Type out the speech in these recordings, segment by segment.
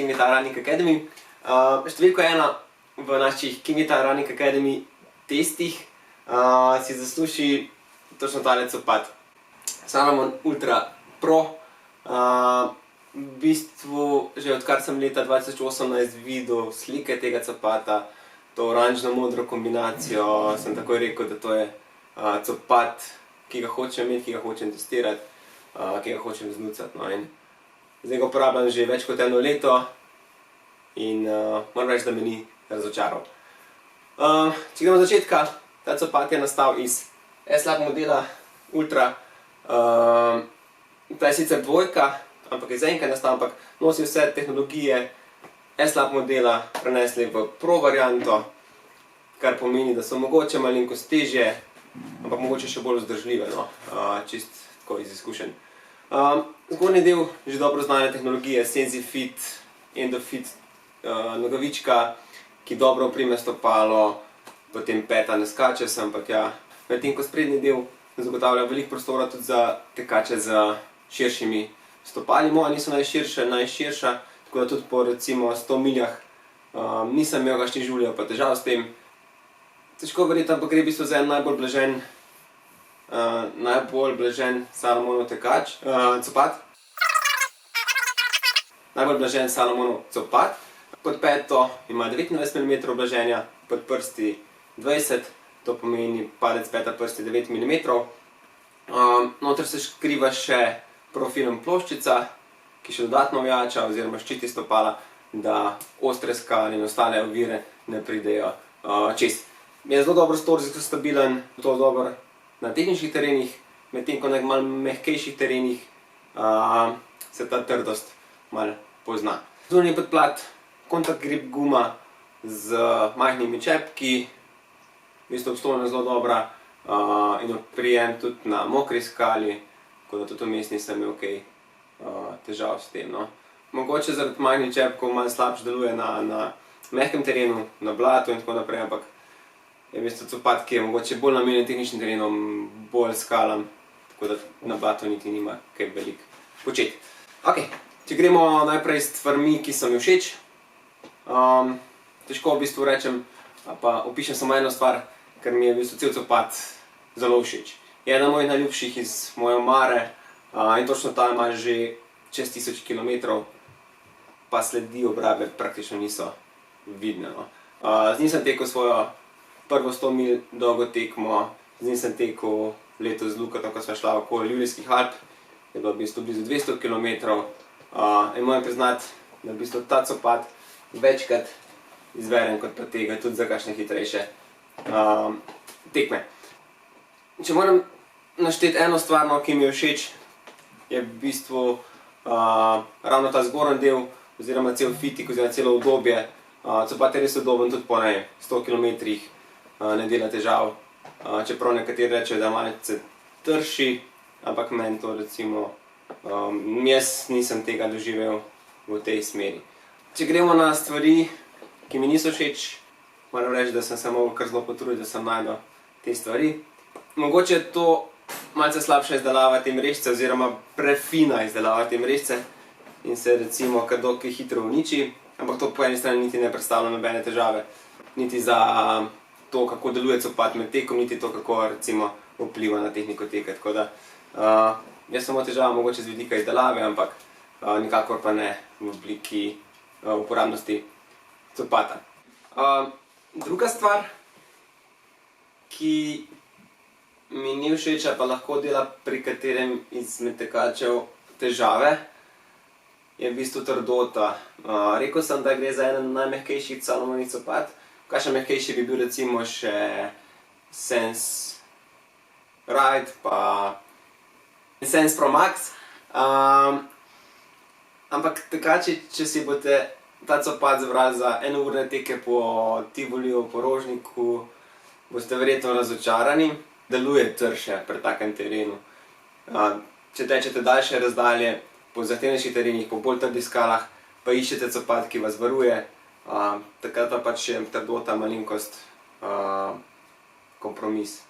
King Guitar Running Academy. Številko 1 v naših King Guitar Running Academy testih si zasluži točno tale copat. Salomon Ultra Pro. V bistvu, že odkar sem leta 2018 videl slike tega copata, to oranžno-modro kombinacijo, sem takoj rekel, da to je copat, ki ga hočem imeti, ki ga hočem testirati, ki ga hočem znucati. Zdaj ga uporabljam že več kot 1 leto in moram reči, da me ni razočaral. Če gremo od začetka, ta copat je nastal iz S-Lab modela Ultra. Ta je sicer dvojka, ampak je zaenkrat nastal, ampak nosi vse tehnologije S-Lab modela prenesli v Pro varianto, kar pomeni, da so mogoče malenkost težje, ampak mogoče še bolj vzdržljive, čist tako iz izkušenj. Zgornji del že dobro znane tehnologije SensiFit, EndoFit nogavička, ki dobro oprime stopalo, potem peta ne skače se, ampak ja. Medtem ko sprednji del zagotavlja veliko prostora tudi za tekače z širšimi stopali. Moja niso najširša, tako da tudi po recimo 100 miljah nisem imel kakšnih žuljev pa težav s tem. Težko verjeti, ampak gre v bistvu za en najbolj blažen Salomonov copat. Najbolj blažen Salomonov copat. Pod peto ima 29 mm blaženja, pod prsti 20, to pomeni padec peta prsti 9 mm. Noter se skriva še profilom ploščica, ki še dodatno ojača oziroma ščiti stopala, da ostre skale in ostale ovire ne pridejo čez. Je zelo dobro storžijsko stabilen, zelo dober na tehničnih terenih, medtem ko na malo mehkejših terenih se ta trdost malo pozna. Zunanji podplat, kontakt grip guma z majhnimi čepki, v bistvu obstojna zelo dobra in oprijem tudi na mokri skali, tako da tudi vmes nisem imel kaj težav s tem. Mogoče zaradi majhnih čepkov malo slabše deluje na mehkem terenu, na blatu in tako naprej, ampak je v bistvu copat, ki je mogoče bolj namenjen tehničnim terenom, bolj skalam, tako da na blatu niti nima kaj veliko početi. Če gremo najprej s stvarmi, ki so mi všeč. Težko v bistvu rečem, pa opišem samo eno stvar, ker mi je v bistvu cel copat zelo všeč. Je ena mojih najljubših iz moje omare in točno ta ima že čez 1000 km, pa sledi obrabe praktično niso vidne. Z njim sem tekel svojo prvo 100 mil dolgo tekmo, z njim sem tekel letos z Lukatom, ko sva šla okoli Julijskih Alp, je bilo v bistvu blizu 200 km. In moram priznati, da v bistvu ta copat večkrat izberem kot pa tega, tudi za kakšne hitrejše tekme. Če moram našteti eno stvar, ki mi je všeč, je v bistvu ravno ta zgornji del, oziroma cel fitik, oziroma celo udobje. Copat je res udoben tudi po 100 km, ne dela težav, čeprav nekateri rečejo, da malce trši, ampak meni to recimo, jaz nisem tega doživel v tej smeri. Če gremo na stvari, ki mi niso všeč, moram reči, da sem se mogel kar zelo potruditi, da sem našel te stvari. Mogoče je to malce slabša izdelava te mrežice oziroma prefina izdelava te mrežice in se recimo kar dokaj hitro uniči, ampak to po eni strani niti ne predstavlja nobene težave. Niti za to, kako deluje copat med tekom, niti to, kako recimo vpliva na tehniko teka. Tako da jaz samo težava mogoče z vidika izdelave, ampak nikakor pa ne v obliki uporabnosti copata. Druga stvar, ki mi ni všeč, pa lahko dela pri katerem izmed tekačev težave, je v bistvu trdota. Rekel sem, da gre za eden najmehkejših Salomonih copat. Kakšen mehkejši bi bil recimo še Sense Ride pa Sense Pro Max. Ampak tekači, če si boste ta copat zbrali za enourne teke po Tivoliju, po Rožniku, boste verjetno razočarani. Deluje trše pri takem terenu. Če tečete daljše razdalje, po zahtevnejših terenih, po bolj trdih skalah, pa iščete copat, ki vas varuje, takrat pa pač je trdota malenkost kompromis.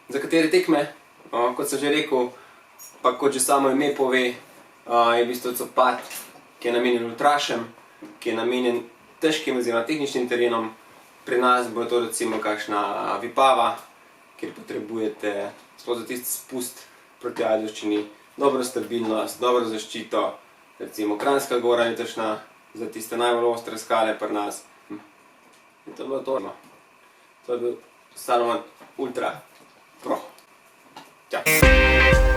Za katere tekme, kot sem že rekel, pa kot že samo ime pove, je v bistvu copat, ki je namenjen ultrašem, ki je namenjen težkim oziroma tehničnim terenom. Pri nas bo to recimo kakšna Vipava, kjer potrebujete sploh za tisti spust proti Ajdovščini dobro stabilnost, dobro zaščito. Recimo Kranjska gora je takšna za tiste najbolj ostre skale pri nas. In to je bilo to. To je bil Salomon Ultra Pro. Čau!